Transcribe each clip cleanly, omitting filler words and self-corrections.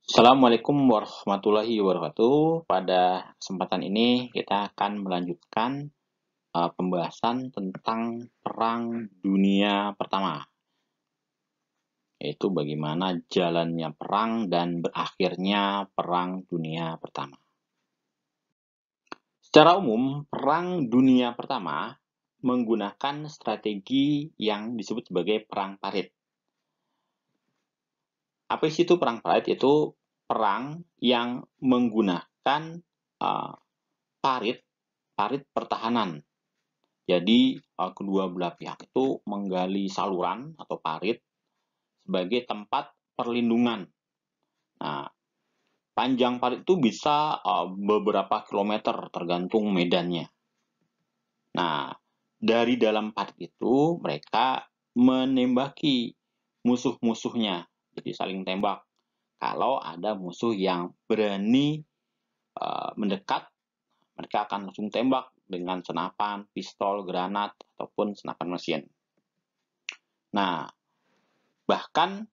Assalamualaikum warahmatullahi wabarakatuh. Pada kesempatan ini kita akan melanjutkan pembahasan tentang Perang Dunia Pertama, yaitu bagaimana jalannya perang dan berakhirnya Perang Dunia Pertama. Secara umum, Perang Dunia Pertama menggunakan strategi yang disebut sebagai Perang Parit. Apa sih itu Perang Parit? Itu perang yang menggunakan parit pertahanan. Jadi kedua belah pihak itu menggali saluran atau parit sebagai tempat perlindungan. Nah, panjang parit itu bisa beberapa kilometer tergantung medannya. Nah, dari dalam parit itu mereka menembaki musuh-musuhnya, jadi saling tembak. Kalau ada musuh yang berani mendekat, mereka akan langsung tembak dengan senapan, pistol, granat, ataupun senapan mesin. Nah, bahkan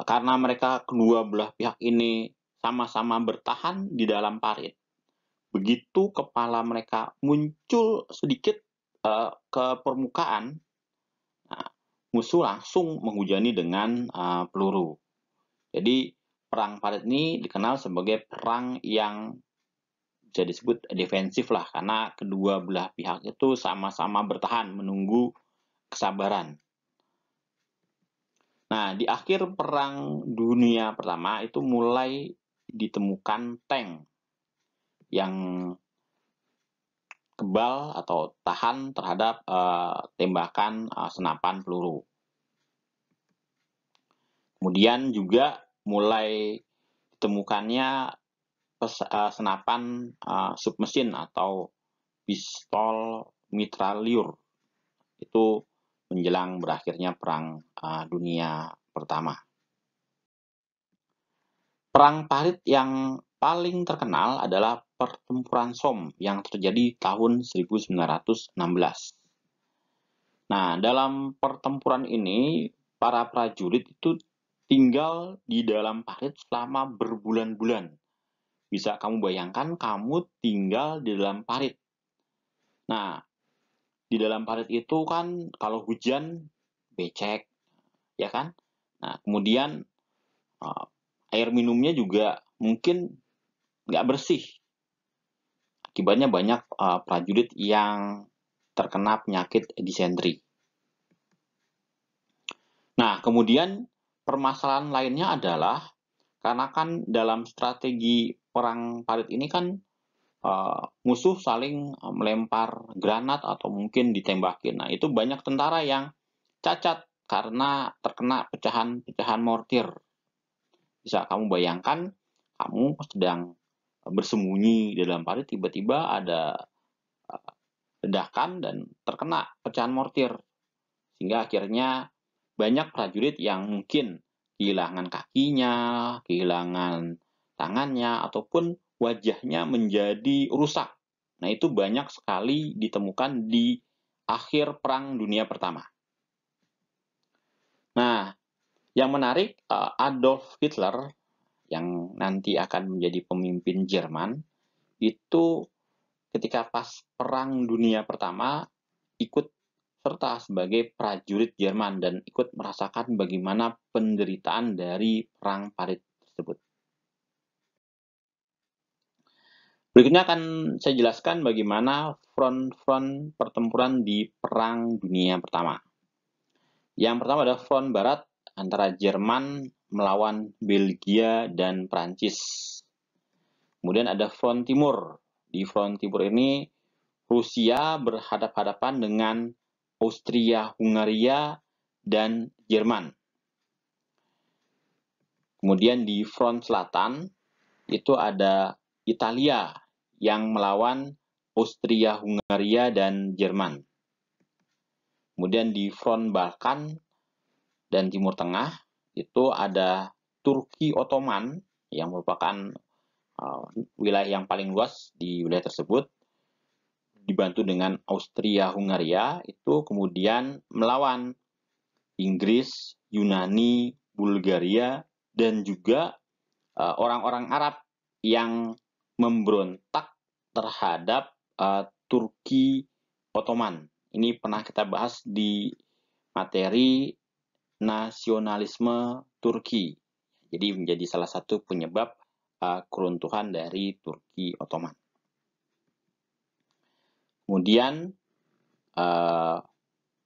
karena mereka kedua belah pihak ini sama-sama bertahan di dalam parit, begitu kepala mereka muncul sedikit ke permukaan, nah, musuh langsung menghujani dengan peluru. Jadi perang parit ini dikenal sebagai perang yang bisa disebut defensif lah, karena kedua belah pihak itu sama-sama bertahan menunggu kesabaran. Nah, di akhir Perang Dunia Pertama itu mulai ditemukan tank yang kebal atau tahan terhadap tembakan senapan peluru. Kemudian juga mulai ditemukannya senapan submesin atau pistol mitrailleur. Itu menjelang berakhirnya Perang Dunia Pertama. Perang Parit yang paling terkenal adalah Pertempuran Somme yang terjadi tahun 1916. Nah, dalam pertempuran ini, para prajurit itu tinggal di dalam parit selama berbulan-bulan. Bisa kamu bayangkan kamu tinggal di dalam parit. Nah, di dalam parit itu kan kalau hujan becek, ya kan? Nah, kemudian air minumnya juga mungkin nggak bersih. Akibatnya banyak prajurit yang terkena penyakit disentri. Nah, kemudian permasalahan lainnya adalah karena kan dalam strategi perang parit ini kan musuh saling melempar granat atau mungkin ditembakin. Nah, itu banyak tentara yang cacat karena terkena pecahan-pecahan mortir. Bisa kamu bayangkan, kamu sedang bersembunyi di dalam parit, tiba-tiba ada ledakan dan terkena pecahan mortir. Sehingga akhirnya banyak prajurit yang mungkin kehilangan kakinya, kehilangan tangannya, ataupun wajahnya menjadi rusak. Nah, itu banyak sekali ditemukan di akhir Perang Dunia Pertama. Nah, yang menarik, Adolf Hitler yang nanti akan menjadi pemimpin Jerman, itu ketika pas Perang Dunia Pertama ikut serta sebagai prajurit Jerman dan ikut merasakan bagaimana penderitaan dari Perang Parit tersebut. Berikutnya akan saya jelaskan bagaimana front-front pertempuran di Perang Dunia Pertama. Yang pertama adalah front barat antara Jerman melawan Belgia dan Prancis. Kemudian ada front timur. Di front timur ini Rusia berhadapan-hadapan dengan Austria-Hungaria dan Jerman. Kemudian di front selatan itu ada Italia yang melawan Austria-Hungaria dan Jerman. Kemudian di front Balkan dan Timur Tengah itu ada Turki Ottoman yang merupakan wilayah yang paling luas di wilayah tersebut, dibantu dengan Austria-Hungaria, itu kemudian melawan Inggris, Yunani, Bulgaria, dan juga orang-orang Arab yang memberontak terhadap Turki Ottoman. Ini pernah kita bahas di materi nasionalisme Turki. Jadi menjadi salah satu penyebab keruntuhan dari Turki Ottoman. Kemudian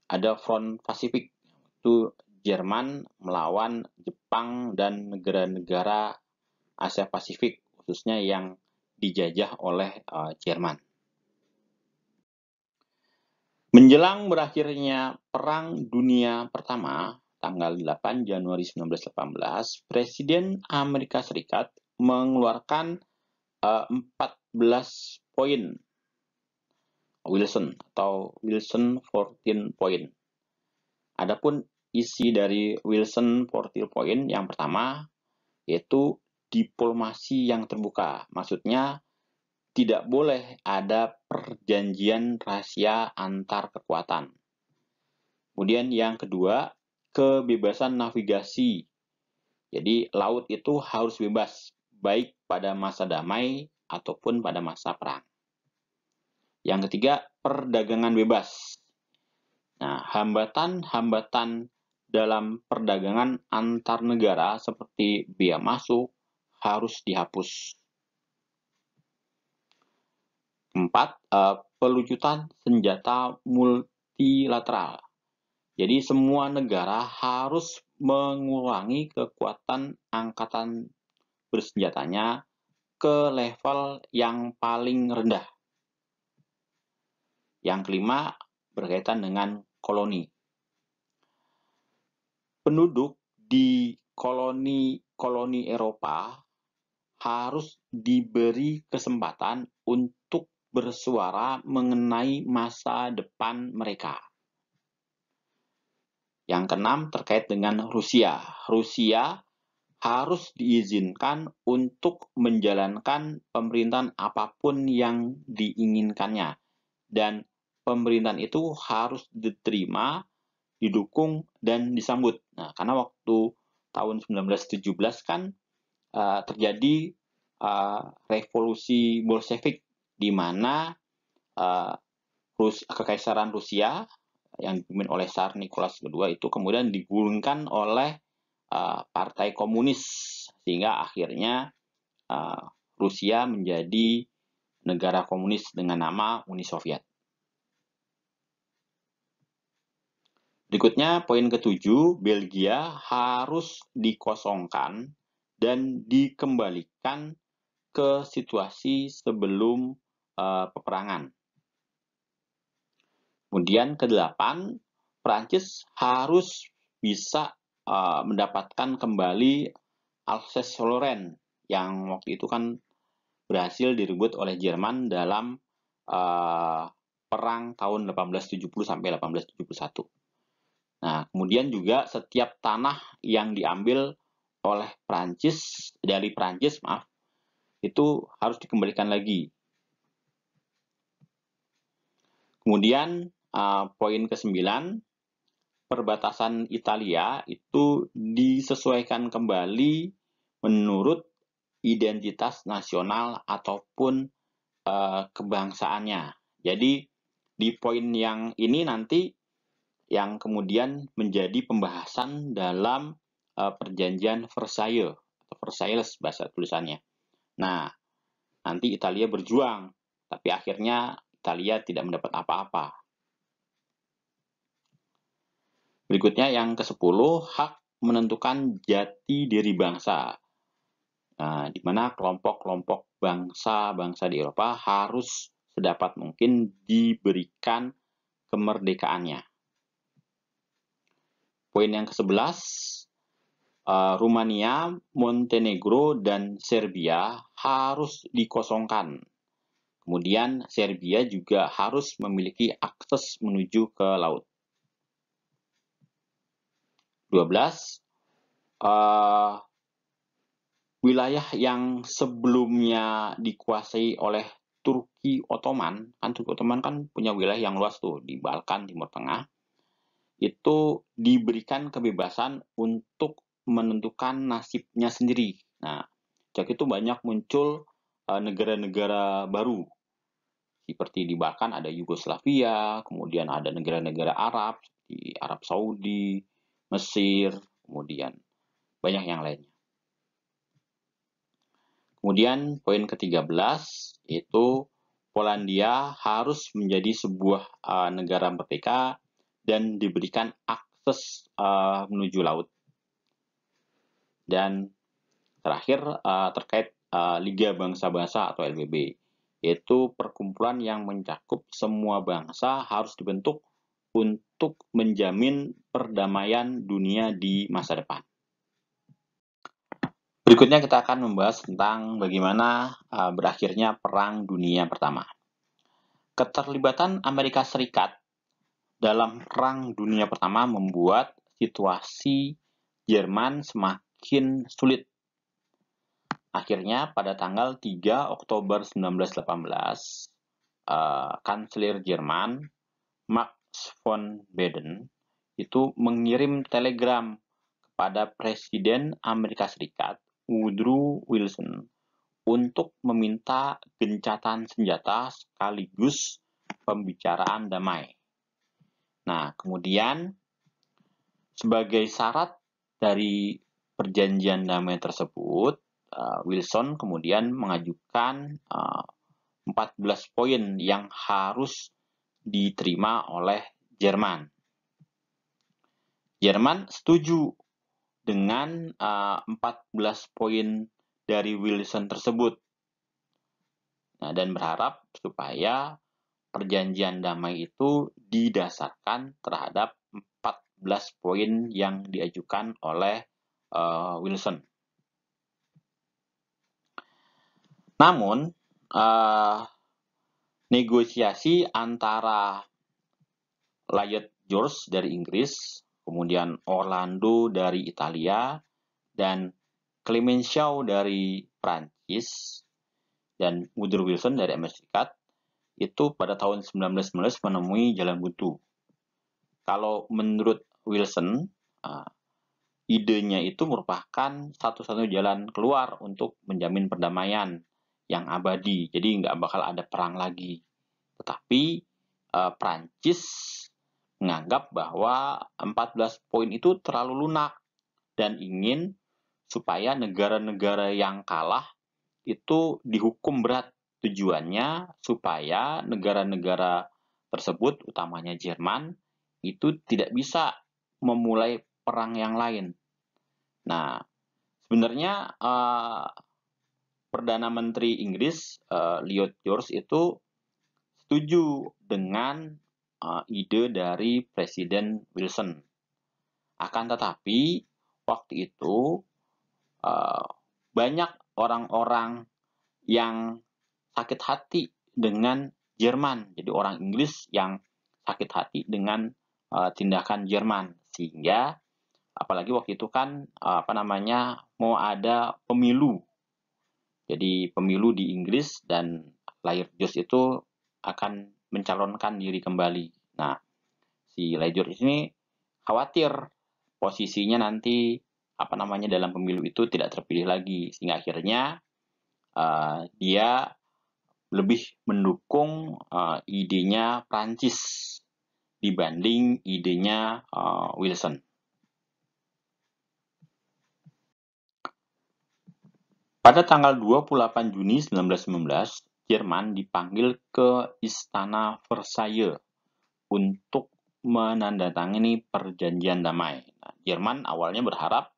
ada Front Pasifik, itu Jerman melawan Jepang dan negara-negara Asia Pasifik, khususnya yang dijajah oleh Jerman. Menjelang berakhirnya Perang Dunia Pertama, tanggal 8 Januari 1918, Presiden Amerika Serikat mengeluarkan 14 poin Wilson atau Wilson 14 Point. Adapun isi dari Wilson 14 Point yang pertama yaitu diplomasi yang terbuka. Maksudnya tidak boleh ada perjanjian rahasia antar kekuatan. Kemudian yang kedua, kebebasan navigasi. Jadi laut itu harus bebas, baik pada masa damai ataupun pada masa perang. Yang ketiga, perdagangan bebas. Nah, hambatan-hambatan dalam perdagangan antar negara seperti bea masuk harus dihapus. 4. Pelucutan senjata multilateral. Jadi semua negara harus mengurangi kekuatan angkatan bersenjatanya ke level yang paling rendah. Yang kelima, berkaitan dengan koloni. Penduduk di koloni-koloni Eropa harus diberi kesempatan untuk bersuara mengenai masa depan mereka. Yang keenam, terkait dengan Rusia. Rusia harus diizinkan untuk menjalankan pemerintahan apapun yang diinginkannya. Dan pemerintahan itu harus diterima, didukung, dan disambut. Nah, karena waktu tahun 1917 kan terjadi revolusi Bolshevik, di mana Kekaisaran Rusia yang dipimpin oleh Tsar Nicholas II itu kemudian digulingkan oleh Partai Komunis, sehingga akhirnya Rusia menjadi negara komunis dengan nama Uni Soviet. Berikutnya, poin ke-7, Belgia harus dikosongkan dan dikembalikan ke situasi sebelum peperangan. Kemudian ke-8, Prancis harus bisa mendapatkan kembali Alsace-Lorraine yang waktu itu kan berhasil direbut oleh Jerman dalam perang tahun 1870 sampai 1871. Nah, kemudian juga setiap tanah yang diambil oleh Prancis, itu harus dikembalikan lagi. Kemudian poin ke-9, perbatasan Italia itu disesuaikan kembali menurut identitas nasional ataupun kebangsaannya. Jadi di poin yang ini nanti yang kemudian menjadi pembahasan dalam perjanjian Versailles atau Versailles bahasa tulisannya. Nah, nanti Italia berjuang, tapi akhirnya Italia tidak mendapat apa-apa. Berikutnya yang ke-10, hak menentukan jati diri bangsa. Nah, di mana kelompok-kelompok bangsa-bangsa di Eropa harus sedapat mungkin diberikan kemerdekaannya. Poin yang ke-11, Rumania, Montenegro, dan Serbia harus dikosongkan. Kemudian Serbia juga harus memiliki akses menuju ke laut. 12. Wilayah yang sebelumnya dikuasai oleh Turki Ottoman, kan Turki Ottoman kan punya wilayah yang luas tuh di Balkan, Timur Tengah, itu diberikan kebebasan untuk menentukan nasibnya sendiri. Nah, sejak itu banyak muncul negara-negara baru. Seperti di bahkan ada Yugoslavia, kemudian ada negara-negara Arab, seperti Arab Saudi, Mesir, kemudian banyak yang lainnya. Kemudian poin ke-13 yaitu Polandia harus menjadi sebuah negara merdeka dan diberikan akses menuju laut. Dan terakhir terkait Liga Bangsa-Bangsa atau LBB, yaitu perkumpulan yang mencakup semua bangsa harus dibentuk untuk menjamin perdamaian dunia di masa depan. Berikutnya kita akan membahas tentang bagaimana berakhirnya Perang Dunia Pertama. Keterlibatan Amerika Serikat dalam Perang Dunia Pertama membuat situasi Jerman semakin sulit. Akhirnya pada tanggal 3 Oktober 1918, Kanselir Jerman Max von Baden itu mengirim telegram kepada Presiden Amerika Serikat Woodrow Wilson untuk meminta gencatan senjata sekaligus pembicaraan damai. Nah, kemudian sebagai syarat dari perjanjian damai tersebut, Wilson kemudian mengajukan 14 poin yang harus diterima oleh Jerman. Jerman setuju dengan 14 poin dari Wilson tersebut. Nah, dan berharap supaya perjanjian damai itu didasarkan terhadap 14 poin yang diajukan oleh Wilson. Namun, negosiasi antara Lloyd George dari Inggris, kemudian Orlando dari Italia, dan Clemenceau dari Prancis, dan Woodrow Wilson dari Amerika Serikat, itu pada tahun 1919 menemui jalan buntu. Kalau menurut Wilson, idenya itu merupakan satu-satunya jalan keluar untuk menjamin perdamaian yang abadi, jadi nggak bakal ada perang lagi. Tetapi Prancis menganggap bahwa 14 poin itu terlalu lunak dan ingin supaya negara-negara yang kalah itu dihukum berat. Tujuannya supaya negara-negara tersebut, utamanya Jerman, itu tidak bisa memulai perang yang lain. Nah, sebenarnya Perdana Menteri Inggris Lloyd George itu setuju dengan ide dari Presiden Wilson. Akan tetapi waktu itu banyak orang-orang yang sakit hati dengan Jerman. Jadi orang Inggris yang sakit hati dengan tindakan Jerman, sehingga apalagi waktu itu kan mau ada pemilu. Jadi pemilu di Inggris dan Lloyd George itu akan mencalonkan diri kembali. Nah, si Lloyd George ini khawatir posisinya nanti dalam pemilu itu tidak terpilih lagi, sehingga akhirnya dia lebih mendukung idenya Prancis dibanding idenya Wilson. Pada tanggal 28 Juni 1919, Jerman dipanggil ke Istana Versailles untuk menandatangani perjanjian damai. Nah, Jerman awalnya berharap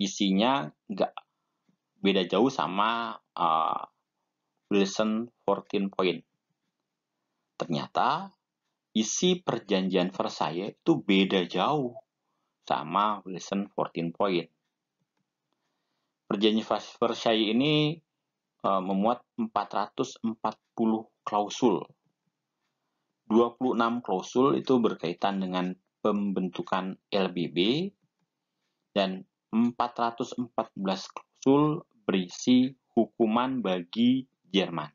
isinya nggak beda jauh sama Wilson 14 Point. Ternyata isi perjanjian Versailles itu beda jauh sama Wilson 14 Point. Perjanjian Versailles ini memuat 440 klausul. 26 klausul itu berkaitan dengan pembentukan LBB dan 414 klausul berisi hukuman bagi Jerman.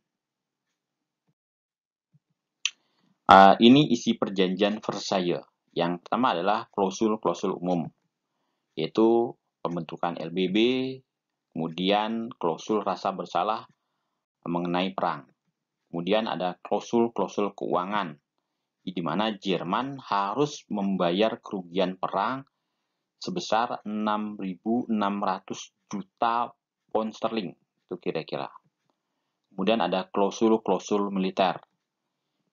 Ini isi perjanjian Versailles. Yang pertama adalah klausul-klausul umum, yaitu pembentukan LBB, kemudian klausul rasa bersalah mengenai perang. Kemudian ada klausul-klausul keuangan, di mana Jerman harus membayar kerugian perang sebesar 6.600 juta pound sterling, itu kira-kira. Kemudian ada klausul-klausul militer,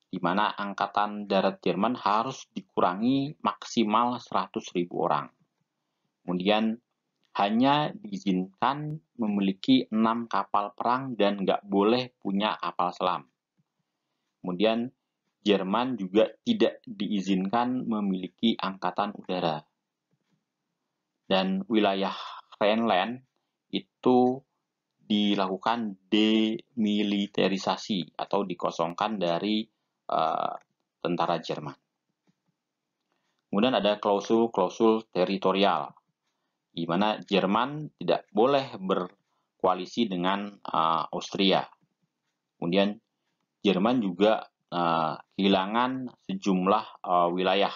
di mana angkatan darat Jerman harus dikurangi maksimal 100.000 orang. Kemudian hanya diizinkan memiliki 6 kapal perang dan nggak boleh punya kapal selam. Kemudian Jerman juga tidak diizinkan memiliki angkatan udara. Dan wilayah Rhineland itu dilakukan demilitarisasi atau dikosongkan dari tentara Jerman. Kemudian ada klausul-klausul teritorial, di mana Jerman tidak boleh berkoalisi dengan Austria. Kemudian Jerman juga kehilangan sejumlah wilayah.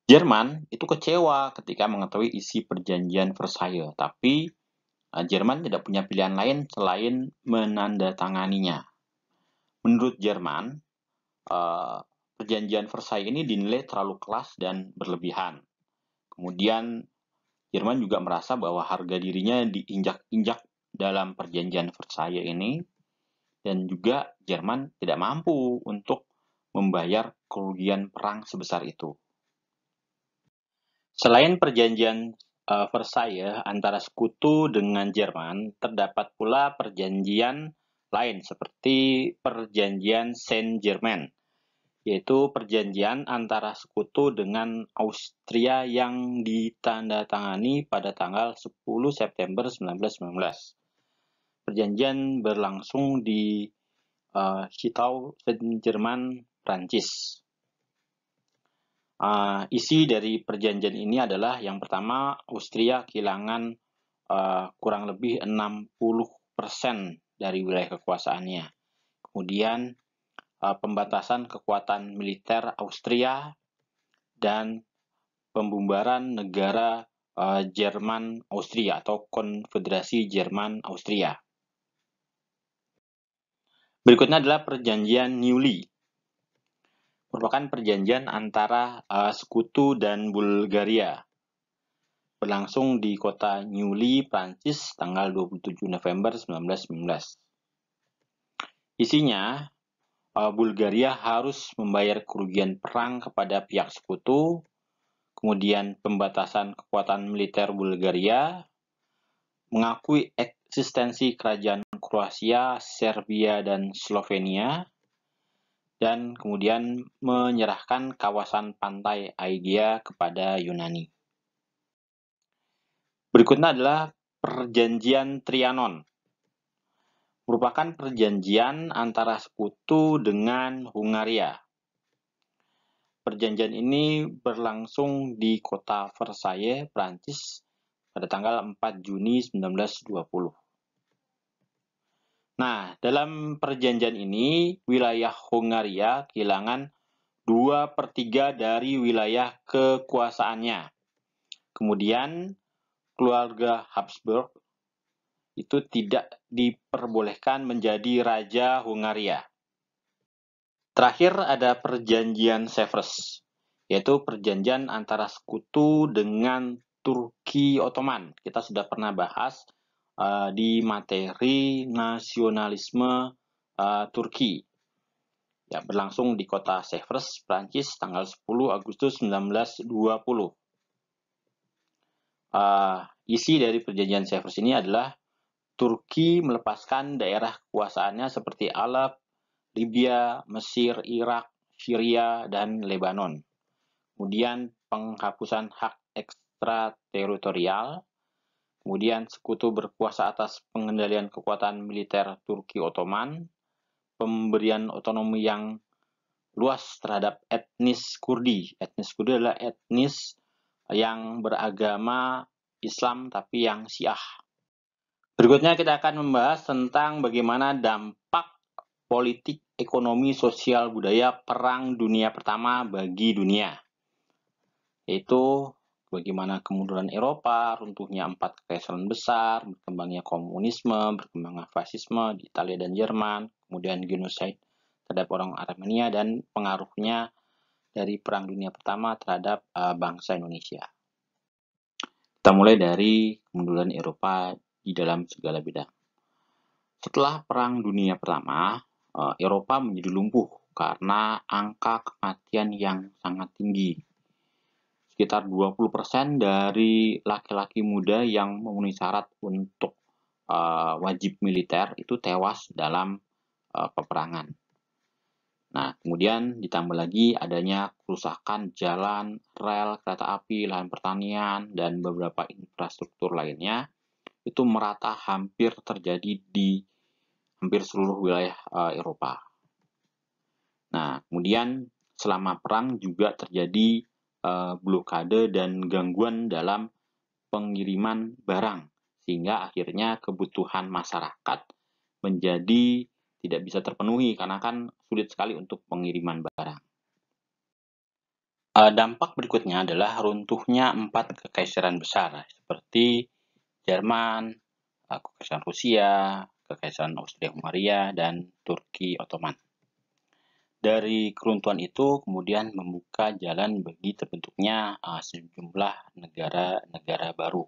Jerman itu kecewa ketika mengetahui isi perjanjian Versailles, tapi Jerman tidak punya pilihan lain selain menandatanganinya. Menurut Jerman, perjanjian Versailles ini dinilai terlalu keras dan berlebihan. Kemudian Jerman juga merasa bahwa harga dirinya diinjak-injak dalam perjanjian Versailles ini, dan juga Jerman tidak mampu untuk membayar kerugian perang sebesar itu. Selain perjanjian Versailles antara sekutu dengan Jerman, terdapat pula perjanjian lain seperti perjanjian Saint-Germain, yaitu perjanjian antara sekutu dengan Austria yang ditandatangani pada tanggal 10 September 1919. Perjanjian berlangsung di Château Saint-Germain, Prancis. Isi dari perjanjian ini adalah yang pertama, Austria kehilangan kurang lebih 60% dari wilayah kekuasaannya. Kemudian pembatasan kekuatan militer Austria dan pembubaran negara Jerman Austria atau Konfederasi Jerman Austria. Berikutnya adalah perjanjian Neuilly. Merupakan perjanjian antara sekutu dan Bulgaria. Berlangsung di kota Neuilly, Prancis, tanggal 27 November 1919. Isinya, Bulgaria harus membayar kerugian perang kepada pihak sekutu, kemudian pembatasan kekuatan militer Bulgaria, mengakui eksistensi kerajaan Kroasia, Serbia, dan Slovenia, dan kemudian menyerahkan kawasan pantai Aegea kepada Yunani. Berikutnya adalah perjanjian Trianon. Merupakan perjanjian antara sekutu dengan Hungaria. Perjanjian ini berlangsung di kota Versailles, Prancis, pada tanggal 4 Juni 1920. Nah, dalam perjanjian ini, wilayah Hungaria kehilangan 2/3 dari wilayah kekuasaannya. Kemudian, keluarga Habsburg itu tidak diperbolehkan menjadi Raja Hungaria. Terakhir ada perjanjian Sèvres, yaitu perjanjian antara sekutu dengan Turki Ottoman. Kita sudah pernah bahas di materi nasionalisme Turki. Ya, berlangsung di kota Sèvres, Prancis, tanggal 10 Agustus 1920. Isi dari perjanjian Sèvres ini adalah Turki melepaskan daerah kekuasaannya seperti Alep, Libya, Mesir, Irak, Syria, dan Lebanon. Kemudian penghapusan hak ekstrateritorial. Kemudian sekutu berkuasa atas pengendalian kekuatan militer Turki Ottoman, pemberian otonomi yang luas terhadap etnis Kurdi. Etnis Kurdi adalah etnis yang beragama Islam tapi yang Syiah. Berikutnya kita akan membahas tentang bagaimana dampak politik, ekonomi, sosial, budaya Perang Dunia Pertama bagi dunia. Yaitu bagaimana kemunduran Eropa, runtuhnya 4 kekaisaran besar, berkembangnya komunisme, berkembangnya fasisme di Italia dan Jerman, kemudian genocide terhadap orang Armenia, dan pengaruhnya dari Perang Dunia Pertama terhadap bangsa Indonesia. Kita mulai dari kemunduran Eropa di dalam segala bidang. Setelah Perang Dunia Pertama, Eropa menjadi lumpuh karena angka kematian yang sangat tinggi. Sekitar 20% dari laki-laki muda yang memenuhi syarat untuk wajib militer itu tewas dalam peperangan. Nah, kemudian ditambah lagi adanya kerusakan jalan, rel, kereta api, lahan pertanian, dan beberapa infrastruktur lainnya itu merata hampir terjadi di hampir seluruh wilayah Eropa. Nah, kemudian selama perang juga terjadi blokade dan gangguan dalam pengiriman barang, sehingga akhirnya kebutuhan masyarakat menjadi tidak bisa terpenuhi karena kan sulit sekali untuk pengiriman barang. Dampak berikutnya adalah runtuhnya 4 kekaisaran besar seperti Jerman, Kekaisaran Rusia, Kekaisaran Austria-Hungaria, dan Turki Ottoman. Dari keruntuhan itu kemudian membuka jalan bagi terbentuknya sejumlah negara-negara baru.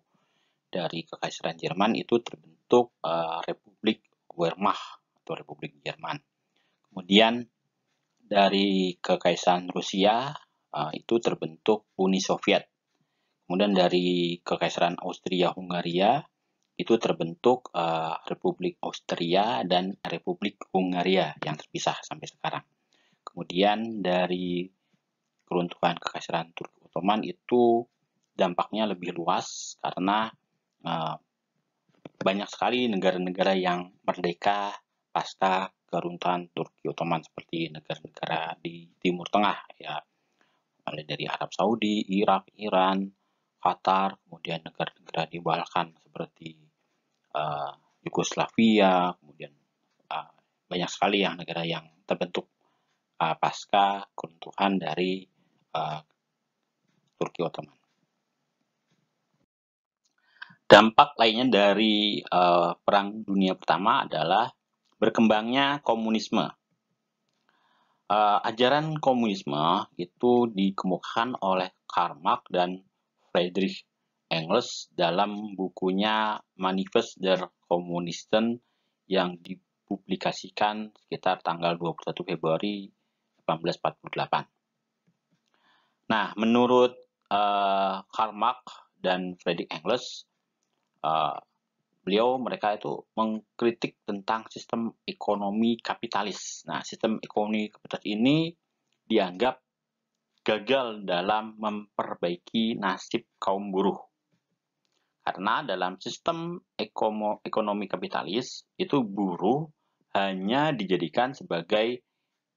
Dari Kekaisaran Jerman itu terbentuk Republik Wehrmacht atau Republik Jerman. Kemudian dari Kekaisaran Rusia itu terbentuk Uni Soviet. Kemudian dari Kekaisaran Austria-Hungaria itu terbentuk Republik Austria dan Republik Hungaria yang terpisah sampai sekarang. Kemudian dari keruntuhan Kekaisaran Turki Ottoman itu dampaknya lebih luas karena banyak sekali negara-negara yang merdeka pasca keruntuhan Turki Ottoman seperti negara-negara di Timur Tengah ya, mulai dari Arab Saudi, Irak, Iran, Qatar, kemudian negara-negara di Balkan seperti Yugoslavia, kemudian banyak sekali yang negara yang terbentuk pasca keruntuhan dari Turki Ottoman. Dampak lainnya dari Perang Dunia Pertama adalah berkembangnya komunisme. Ajaran komunisme itu dikemukakan oleh Karl Marx dan Friedrich Engels dalam bukunya Manifest der Kommunisten yang dipublikasikan sekitar tanggal 21 Februari 1848. Nah, menurut Karl Marx dan Friedrich Engels, mereka itu mengkritik tentang sistem ekonomi kapitalis. Nah, sistem ekonomi kapitalis ini dianggap gagal dalam memperbaiki nasib kaum buruh. Karena dalam sistem ekonomi kapitalis, itu buruh hanya dijadikan sebagai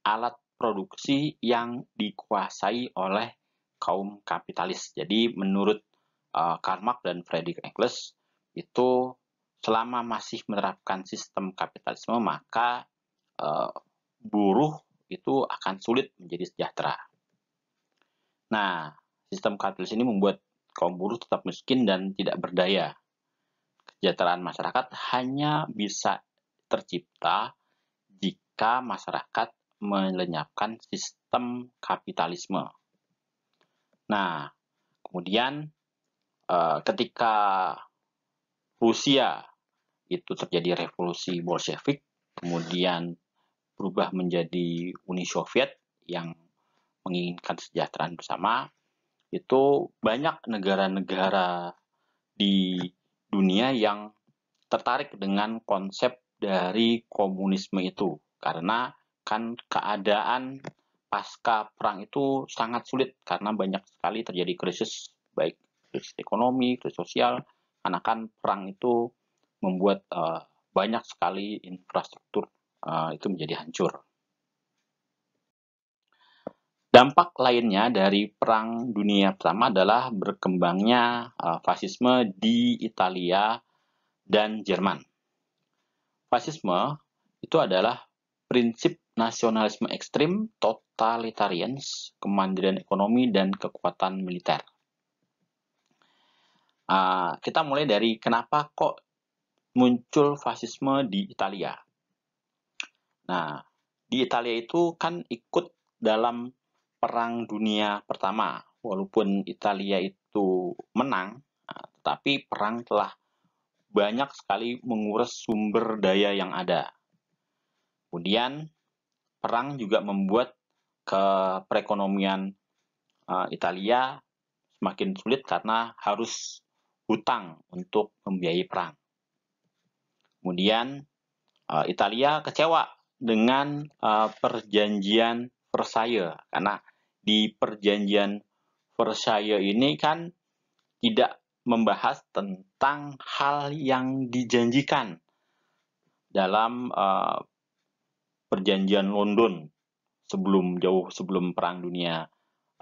alat produksi yang dikuasai oleh kaum kapitalis. Jadi menurut Karl Marx dan Friedrich Engels, itu selama masih menerapkan sistem kapitalisme, maka buruh itu akan sulit menjadi sejahtera. Nah, sistem kapitalis ini membuat kaum buruh tetap miskin dan tidak berdaya. Kesejahteraan masyarakat hanya bisa tercipta jika masyarakat melenyapkan sistem kapitalisme. Nah, kemudian ketika Rusia itu terjadi revolusi Bolshevik, kemudian berubah menjadi Uni Soviet yang menginginkan kesejahteraan bersama, itu banyak negara-negara di dunia yang tertarik dengan konsep dari komunisme itu, karena kan keadaan pasca perang itu sangat sulit karena banyak sekali terjadi krisis, baik krisis ekonomi, krisis sosial, karena kan perang itu membuat banyak sekali infrastruktur itu menjadi hancur. Dampak lainnya dari Perang Dunia Pertama adalah berkembangnya fasisme di Italia dan Jerman. Fasisme itu adalah prinsip nasionalisme ekstrim, totalitarians, kemandirian ekonomi, dan kekuatan militer. kita mulai dari kenapa kok muncul fasisme di Italia. Nah, di Italia itu kan ikut dalam Perang Dunia Pertama. Walaupun Italia itu menang, tetapi perang telah banyak sekali menguras sumber daya yang ada. Kemudian, perang juga membuat perekonomian Italia semakin sulit karena harus hutang untuk membiayai perang. Kemudian, Italia kecewa dengan perjanjian Versailles karena di perjanjian Versailles ini kan tidak membahas tentang hal yang dijanjikan dalam perjanjian London jauh sebelum Perang Dunia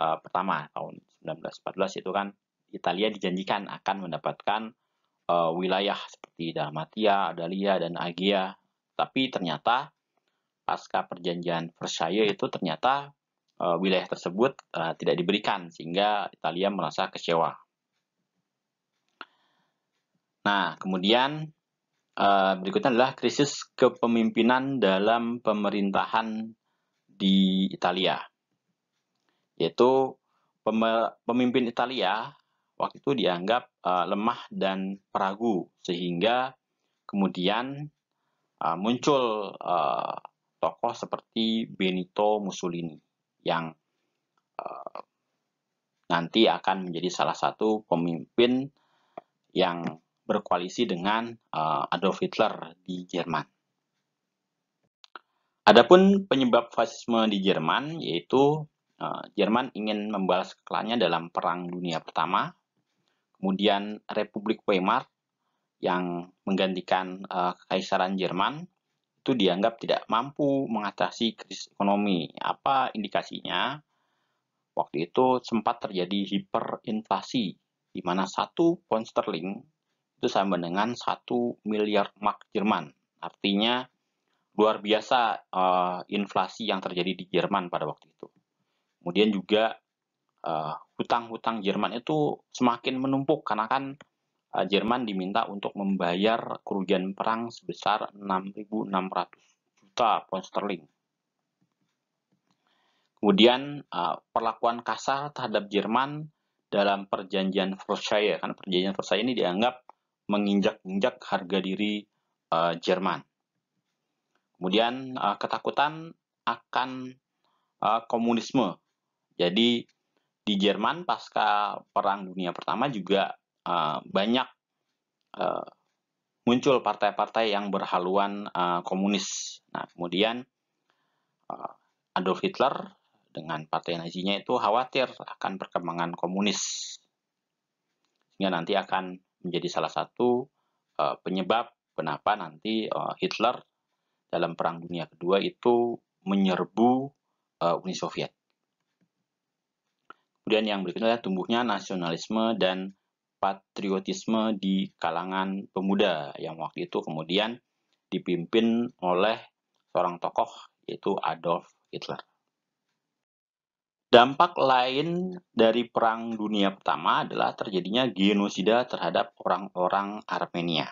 Pertama tahun 1914 itu kan Italia dijanjikan akan mendapatkan wilayah seperti Dalmatia, Adalia, dan Aegea. Tapi ternyata pasca perjanjian Versailles itu ternyata wilayah tersebut tidak diberikan sehingga Italia merasa kecewa. Nah, kemudian berikutnya adalah krisis kepemimpinan dalam pemerintahan di Italia. Yaitu pemimpin Italia waktu itu dianggap lemah dan peragu sehingga kemudian muncul tokoh seperti Benito Mussolini yang nanti akan menjadi salah satu pemimpin yang berkoalisi dengan Adolf Hitler di Jerman. Adapun penyebab fasisme di Jerman yaitu Jerman ingin membalas kekalahannya dalam Perang Dunia Pertama, kemudian Republik Weimar yang menggantikan Kekaisaran Jerman itu dianggap tidak mampu mengatasi krisis ekonomi. Apa indikasinya? Waktu itu sempat terjadi hiperinflasi, di mana 1 pound sterling itu sama dengan 1 miliar mark Jerman. Artinya luar biasa inflasi yang terjadi di Jerman pada waktu itu. Kemudian juga hutang-hutang Jerman itu semakin menumpuk karena kan Jerman diminta untuk membayar kerugian perang sebesar 6.600 juta pound sterling. Kemudian perlakuan kasar terhadap Jerman dalam perjanjian Versailles, karena perjanjian Versailles ini dianggap menginjak-injak harga diri Jerman. Kemudian ketakutan akan komunisme. Jadi di Jerman pasca Perang Dunia Pertama juga banyak muncul partai-partai yang berhaluan komunis. Nah, kemudian Adolf Hitler dengan partai Nazinya itu khawatir akan perkembangan komunis, sehingga nanti akan menjadi salah satu penyebab kenapa nanti Hitler dalam Perang Dunia Kedua itu menyerbu Uni Soviet. Kemudian yang berikutnya adalah tumbuhnya nasionalisme dan patriotisme di kalangan pemuda yang waktu itu kemudian dipimpin oleh seorang tokoh yaitu Adolf Hitler. Dampak lain dari Perang Dunia Pertama adalah terjadinya genosida terhadap orang-orang Armenia.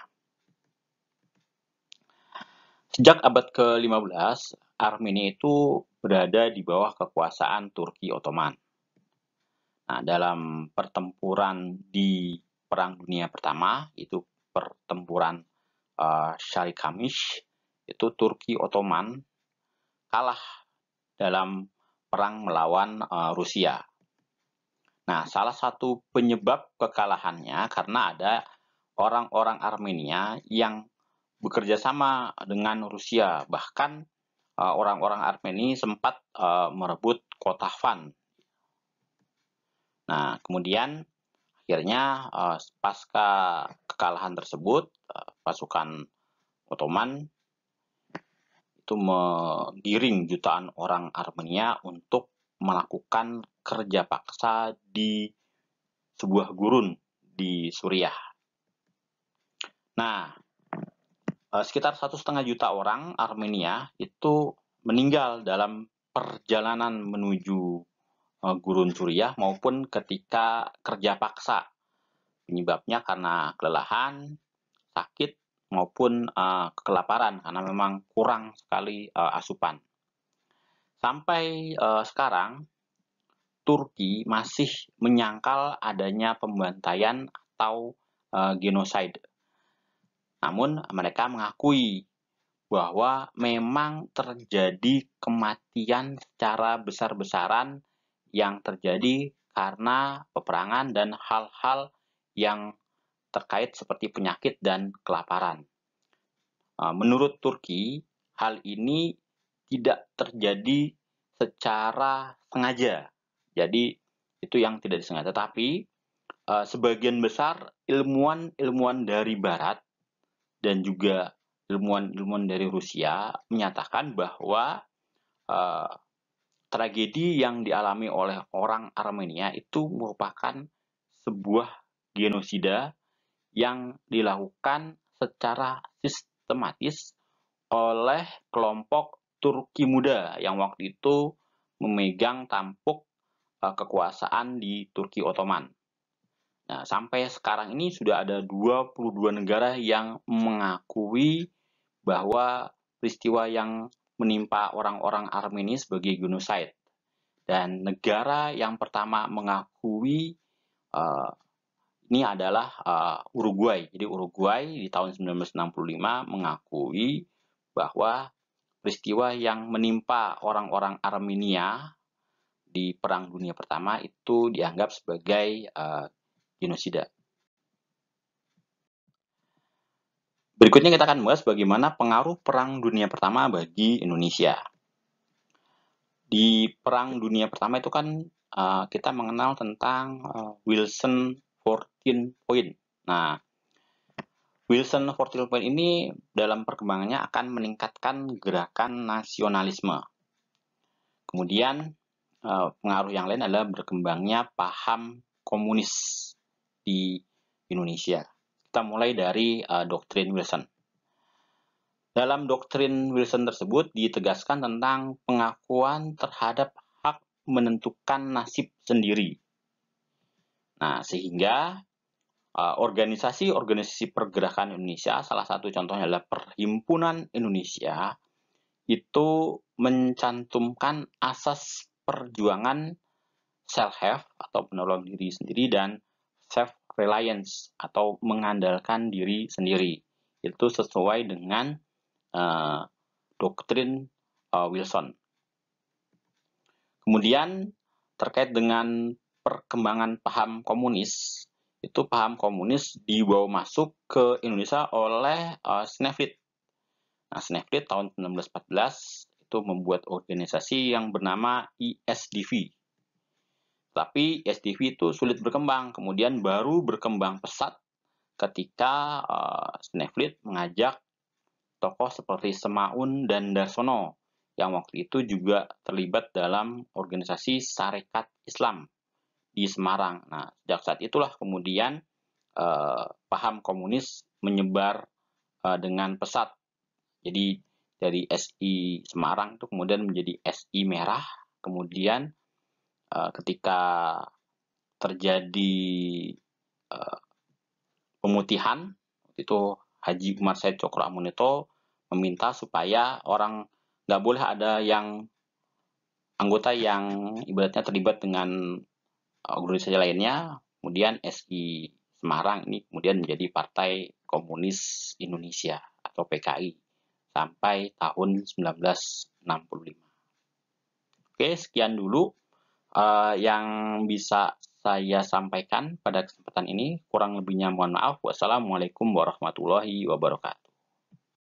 Sejak abad ke-15, Armenia itu berada di bawah kekuasaan Turki Ottoman. Nah, dalam pertempuran di Perang Dunia Pertama, itu pertempuran Sarikamish, itu Turki Ottoman kalah dalam perang melawan Rusia. Nah, salah satu penyebab kekalahannya karena ada orang-orang Armenia yang bekerja sama dengan Rusia. Bahkan orang-orang Armenia sempat merebut kota Van. Nah, kemudian akhirnya pasca kekalahan tersebut, pasukan Ottoman itu menggiring jutaan orang Armenia untuk melakukan kerja paksa di sebuah gurun di Suriah. Nah, sekitar 1,5 juta orang Armenia itu meninggal dalam perjalanan menuju gurun Suriah maupun ketika kerja paksa Penyebabnya karena kelelahan, sakit, maupun kelaparan karena memang kurang sekali asupan. Sampai sekarang, Turki masih menyangkal adanya pembantaian atau genosida. Namun mereka mengakui bahwa memang terjadi kematian secara besar-besaran yang terjadi karena peperangan dan hal-hal yang terkait seperti penyakit dan kelaparan. Menurut Turki, hal ini tidak terjadi secara sengaja. Jadi itu yang tidak disengaja. Tetapi sebagian besar ilmuwan-ilmuwan dari Barat dan juga ilmuwan-ilmuwan dari Rusia menyatakan bahwa tragedi yang dialami oleh orang Armenia itu merupakan sebuah genosida yang dilakukan secara sistematis oleh kelompok Turki Muda yang waktu itu memegang tampuk kekuasaan di Turki Ottoman. Nah, sampai sekarang ini sudah ada 22 negara yang mengakui bahwa peristiwa yang menimpa orang-orang Armenia sebagai genocide. Dan negara yang pertama mengakui ini adalah Uruguay. Jadi Uruguay di tahun 1965 mengakui bahwa peristiwa yang menimpa orang-orang Armenia di Perang Dunia Pertama itu dianggap sebagai genosida. Berikutnya kita akan membahas bagaimana pengaruh Perang Dunia Pertama bagi Indonesia. Di Perang Dunia Pertama itu kan kita mengenal tentang Wilson 14 Point. Nah, Wilson 14 Point ini dalam perkembangannya akan meningkatkan gerakan nasionalisme. Kemudian pengaruh yang lain adalah berkembangnya paham komunis di Indonesia. Kita mulai dari doktrin Wilson. Dalam doktrin Wilson tersebut ditegaskan tentang pengakuan terhadap hak menentukan nasib sendiri. Nah, sehingga organisasi-organisasi pergerakan Indonesia, salah satu contohnya adalah Perhimpunan Indonesia, itu mencantumkan asas perjuangan self-help atau menolong diri sendiri dan self-reliance atau mengandalkan diri sendiri. Itu sesuai dengan doktrin Wilson. Kemudian terkait dengan perkembangan paham komunis, itu paham komunis dibawa masuk ke Indonesia oleh Snefrit. Nah, Snefrit tahun 1914 itu membuat organisasi yang bernama ISDV. Tapi ISDV itu sulit berkembang, kemudian baru berkembang pesat ketika Snefrit mengajak tokoh seperti Semaun dan Darsono yang waktu itu juga terlibat dalam organisasi Sarekat Islam di Semarang. Nah, sejak saat itulah kemudian paham komunis menyebar dengan pesat. Jadi dari SI Semarang itu kemudian menjadi SI Merah. Kemudian ketika terjadi pemutihan, itu Haji Umar Said Cokroaminoto meminta supaya orang nggak boleh ada yang anggota yang ibaratnya terlibat dengan organisasi lainnya. Kemudian SI Semarang ini kemudian menjadi Partai Komunis Indonesia atau PKI sampai tahun 1965. Oke, sekian dulu yang bisa saya sampaikan pada kesempatan ini. Kurang lebihnya mohon maaf. Wassalamualaikum warahmatullahi wabarakatuh.